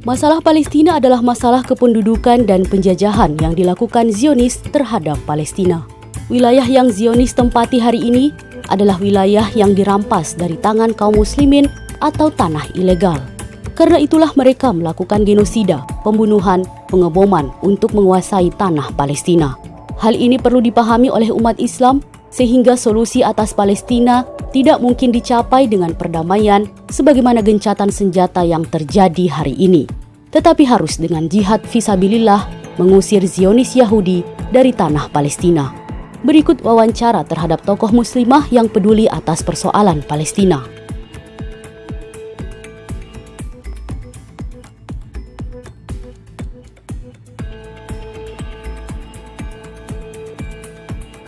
Masalah Palestina adalah masalah kependudukan dan penjajahan yang dilakukan Zionis terhadap Palestina. Wilayah yang Zionis tempati hari ini adalah wilayah yang dirampas dari tangan kaum muslimin atau tanah ilegal. Karena itulah mereka melakukan genosida, pembunuhan, pengeboman untuk menguasai tanah Palestina. Hal ini perlu dipahami oleh umat Islam sehingga solusi atas Palestina tidak mungkin dicapai dengan perdamaian sebagaimana gencatan senjata yang terjadi hari ini. Tetapi harus dengan jihad fisabilillah mengusir Zionis Yahudi dari tanah Palestina. Berikut wawancara terhadap tokoh muslimah yang peduli atas persoalan Palestina.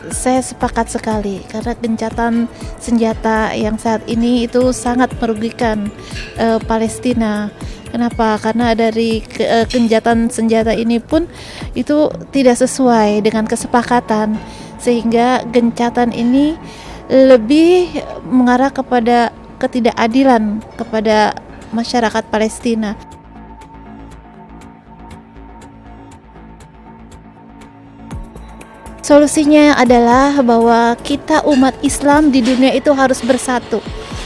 Saya sepakat sekali karena gencatan senjata yang saat ini itu sangat merugikan Palestina. Kenapa? Karena dari gencatan senjata ini pun itu tidak sesuai dengan kesepakatan, sehingga gencatan ini lebih mengarah kepada ketidakadilan kepada masyarakat Palestina. Solusinya adalah bahwa kita umat Islam di dunia itu harus bersatu.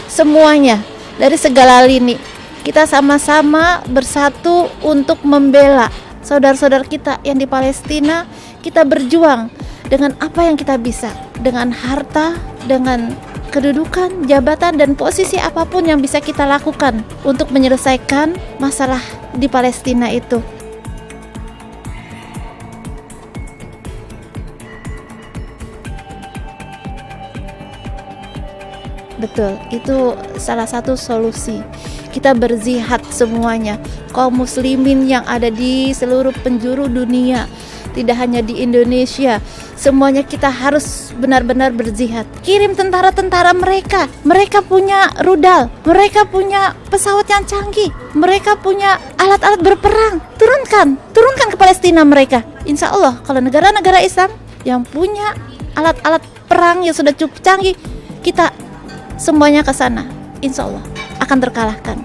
Semuanya, dari segala lini. Kita sama-sama bersatu untuk membela saudara-saudara kita yang di Palestina. Kita berjuang dengan apa yang kita bisa. Dengan harta, dengan kedudukan, jabatan, dan posisi apapun yang bisa kita lakukan untuk menyelesaikan masalah di Palestina itu. Betul, itu salah satu solusi. Kita berzihad semuanya, kaum muslimin yang ada di seluruh penjuru dunia, tidak hanya di Indonesia. Semuanya kita harus benar-benar berzihad. Kirim tentara-tentara mereka. Mereka punya rudal, mereka punya pesawat yang canggih, mereka punya alat-alat berperang. Turunkan ke Palestina mereka. Insya Allah, kalau negara-negara Islam yang punya alat-alat perang yang sudah cukup canggih, kita semuanya ke sana, insya Allah akan terkalahkan.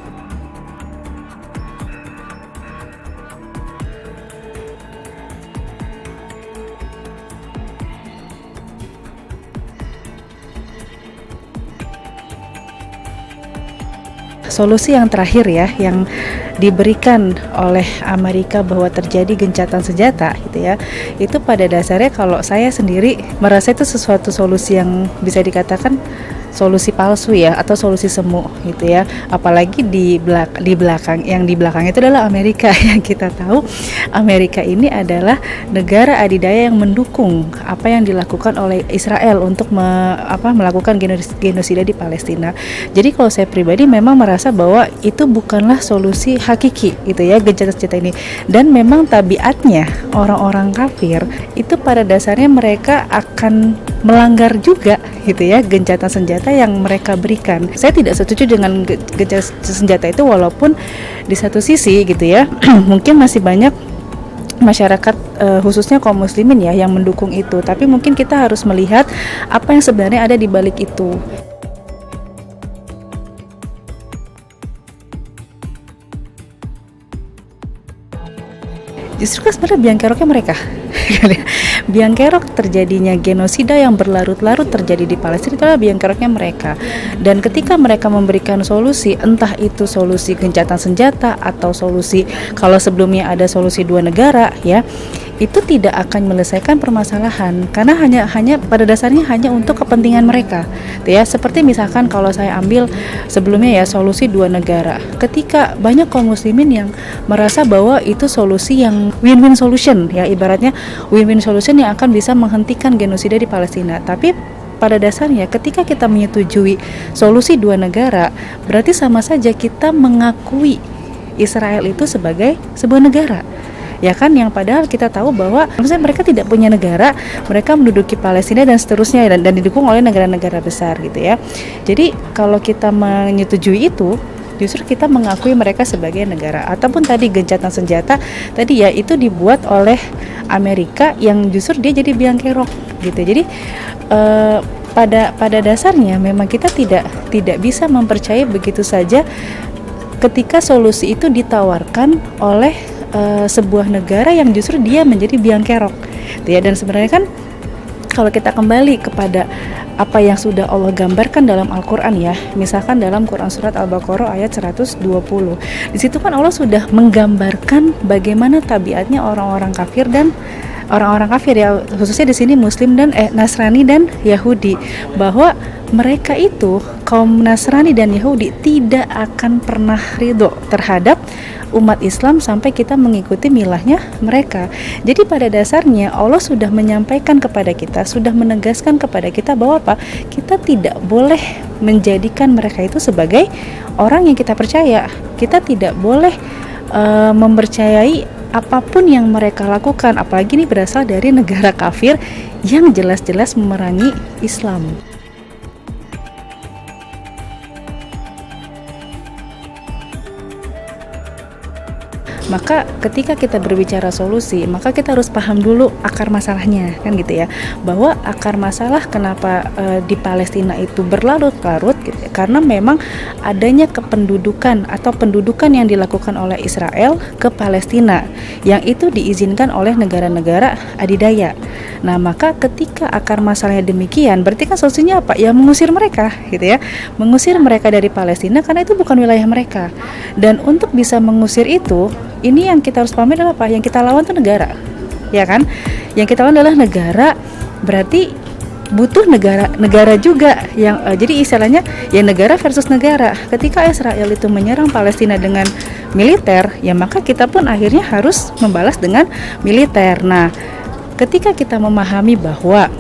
Solusi yang terakhir ya, yang diberikan oleh Amerika bahwa terjadi gencatan senjata gitu ya, itu pada dasarnya kalau saya sendiri merasa itu sesuatu solusi yang bisa dikatakan solusi palsu ya, atau solusi semu gitu ya. Apalagi di belakang itu adalah Amerika. Yang kita tahu Amerika ini adalah negara adidaya yang mendukung apa yang dilakukan oleh Israel untuk melakukan genosida di Palestina. Jadi kalau saya pribadi memang merasa bahwa itu bukanlah solusi hakiki gitu ya, gencatan senjata ini. Dan memang tabiatnya orang-orang kafir itu pada dasarnya mereka akan melanggar juga gitu ya gencatan senjata yang mereka berikan. Saya tidak setuju dengan gencatan senjata itu, walaupun di satu sisi gitu ya mungkin masih banyak masyarakat khususnya kaum muslimin ya yang mendukung itu. Tapi mungkin kita harus melihat apa yang sebenarnya ada di balik itu. Justru kan sebenarnya biang keroknya mereka. Biang kerok terjadinya genosida yang berlarut-larut terjadi di Palestina itulah biang keroknya mereka. Dan ketika mereka memberikan solusi, entah itu solusi gencatan senjata atau solusi kalau sebelumnya ada solusi dua negara ya, itu tidak akan menyelesaikan permasalahan karena hanya pada dasarnya hanya untuk kepentingan mereka ya. Seperti misalkan kalau saya ambil sebelumnya ya solusi dua negara, ketika banyak kaum muslimin yang merasa bahwa itu solusi yang win-win solution ya, ibaratnya win-win solution yang akan bisa menghentikan genosida di Palestina. Tapi pada dasarnya ketika kita menyetujui solusi dua negara, berarti sama saja kita mengakui Israel itu sebagai sebuah negara. Ya kan, yang padahal kita tahu bahwa maksudnya mereka tidak punya negara, mereka menduduki Palestina dan seterusnya dan didukung oleh negara-negara besar gitu ya. Jadi kalau kita menyetujui itu, justru kita mengakui mereka sebagai negara. Ataupun tadi gencatan senjata tadi ya, itu dibuat oleh Amerika yang justru dia jadi biang kerok gitu. Jadi pada dasarnya memang kita tidak bisa mempercayai begitu saja ketika solusi itu ditawarkan oleh sebuah negara yang justru dia menjadi biang kerok, ya. Dan sebenarnya kan kalau kita kembali kepada apa yang sudah Allah gambarkan dalam Al-Quran, ya, misalkan dalam Quran Surat Al-Baqarah ayat 120, di situ kan Allah sudah menggambarkan bagaimana tabiatnya orang-orang kafir dan orang-orang kafir, ya, khususnya di sini Muslim dan Nasrani dan Yahudi, bahwa mereka itu kaum Nasrani dan Yahudi tidak akan pernah ridho terhadap umat Islam sampai kita mengikuti milahnya mereka. Jadi pada dasarnya Allah sudah menyampaikan kepada kita, sudah menegaskan kepada kita bahwa apa? Kita tidak boleh menjadikan mereka itu sebagai orang yang kita percaya. Kita tidak boleh mempercayai apapun yang mereka lakukan, apalagi ini berasal dari negara kafir yang jelas-jelas memerangi Islam. Maka ketika kita berbicara solusi, maka kita harus paham dulu akar masalahnya, kan gitu ya. Bahwa akar masalah kenapa di Palestina itu berlarut-larut gitu ya, karena memang adanya kependudukan atau pendudukan yang dilakukan oleh Israel ke Palestina, yang itu diizinkan oleh negara-negara adidaya. Nah, maka ketika akar masalahnya demikian, berarti kan solusinya apa? Ya mengusir mereka gitu ya. Mengusir mereka dari Palestina karena itu bukan wilayah mereka. Dan untuk bisa mengusir itu, ini yang kita harus pahami adalah apa? Yang kita lawan itu negara, ya kan? Yang kita lawan adalah negara, berarti butuh negara juga yang jadi istilahnya ya negara versus negara. Ketika Israel itu menyerang Palestina dengan militer, ya maka kita pun akhirnya harus membalas dengan militer. Nah, ketika kita memahami bahwa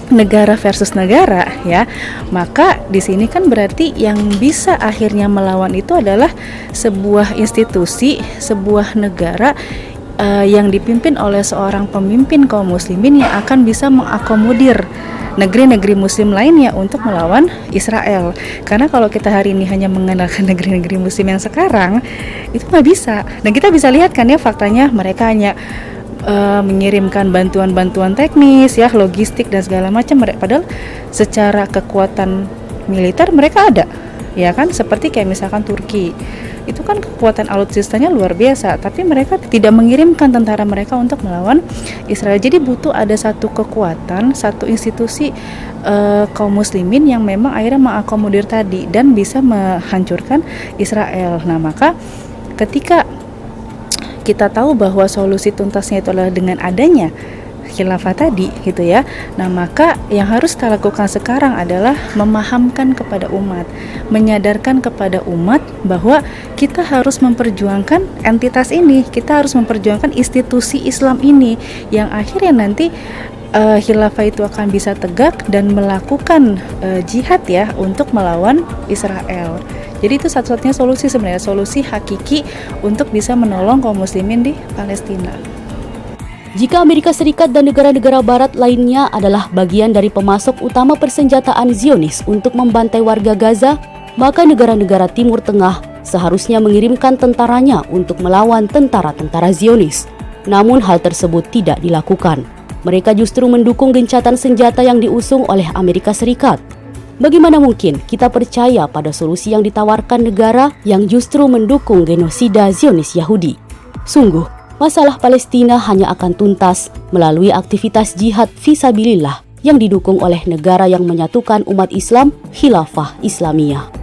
negara versus negara, ya, maka di sini kan berarti yang bisa akhirnya melawan itu adalah sebuah institusi, sebuah negara yang dipimpin oleh seorang pemimpin kaum muslimin yang akan bisa mengakomodir negeri-negeri muslim lainnya untuk melawan Israel. Karena kalau kita hari ini hanya mengandalkan negeri-negeri muslim yang sekarang, itu nggak bisa. Dan kita bisa lihat kan ya faktanya, mereka hanya mengirimkan bantuan-bantuan teknis, ya, logistik dan segala macam. Padahal secara kekuatan militer mereka ada, ya kan, seperti kayak misalkan Turki. Itu kan kekuatan alutsistanya luar biasa, tapi mereka tidak mengirimkan tentara mereka untuk melawan Israel. Jadi butuh ada satu kekuatan, satu institusi kaum muslimin yang memang akhirnya mengakomodir tadi dan bisa menghancurkan Israel. Nah, maka ketika kita tahu bahwa solusi tuntasnya itu adalah dengan adanya khilafah tadi gitu ya. Nah, maka yang harus kita lakukan sekarang adalah memahamkan kepada umat, menyadarkan kepada umat bahwa kita harus memperjuangkan entitas ini, kita harus memperjuangkan institusi Islam ini yang akhirnya nanti khilafah itu akan bisa tegak dan melakukan jihad, ya, untuk melawan Israel. Jadi itu satu-satunya solusi sebenarnya, solusi hakiki untuk bisa menolong kaum muslimin di Palestina. Jika Amerika Serikat dan negara-negara barat lainnya adalah bagian dari pemasok utama persenjataan Zionis untuk membantai warga Gaza, maka negara-negara Timur Tengah seharusnya mengirimkan tentaranya untuk melawan tentara-tentara Zionis. Namun hal tersebut tidak dilakukan. Mereka justru mendukung gencatan senjata yang diusung oleh Amerika Serikat. Bagaimana mungkin kita percaya pada solusi yang ditawarkan negara yang justru mendukung genosida Zionis Yahudi? Sungguh, masalah Palestina hanya akan tuntas melalui aktivitas jihad fisabilillah yang didukung oleh negara yang menyatukan umat Islam, Khilafah Islamiyah.